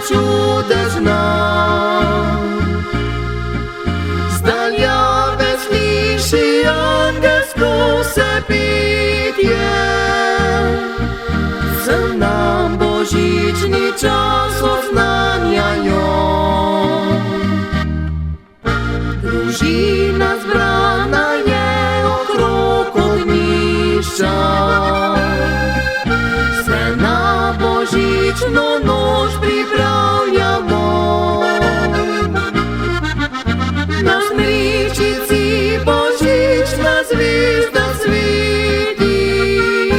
чудесна. Здаля веселіший ангельську сепітє, це нам божічний час ознання його. Дружина збрана є округ огнища, все на божічну ніч приправлямо. На смрічиці божічна звізда світить,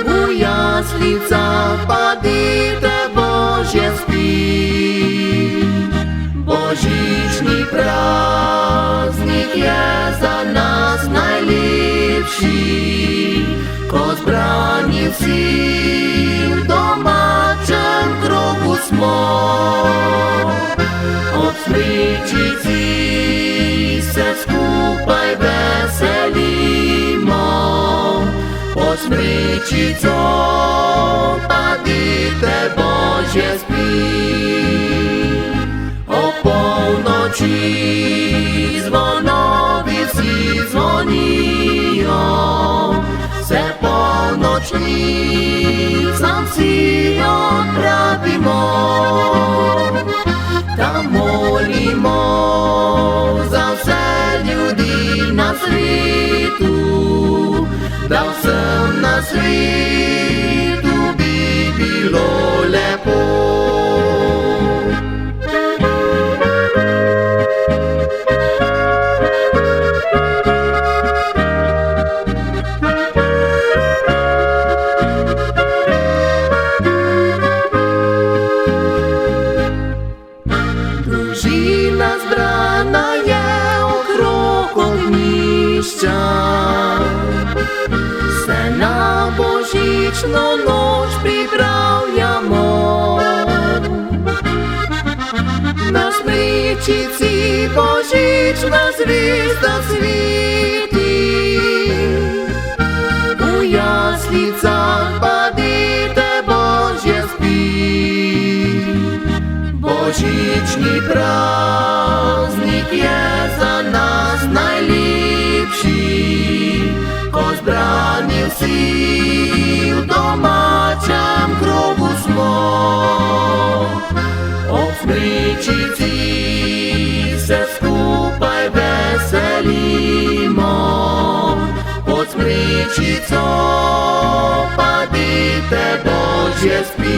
у яслицях падите Божє спить. Божічний праздник є за нас найліпший, ко збрані всі в домачем кругу смо. Об смрічиці се скупай веселімо, по смрічицю падите Божє спить. О повночі дзвонові всі дзвоніо, все повночні сам всі отправимо. Та молімо за все люди на світу, да всем на світу би було лепо. Дружина збрана є округ огнища, все на божічну ніч приправлямо. На смрічиці божічна звізда світить, у яслицях падите Божє спить. Божічний праздник є за нас найліпший, ко збрані всі в домачем кругу смо. Об смрічиці се скупай веселімо, под смрічицю падите Божє спить.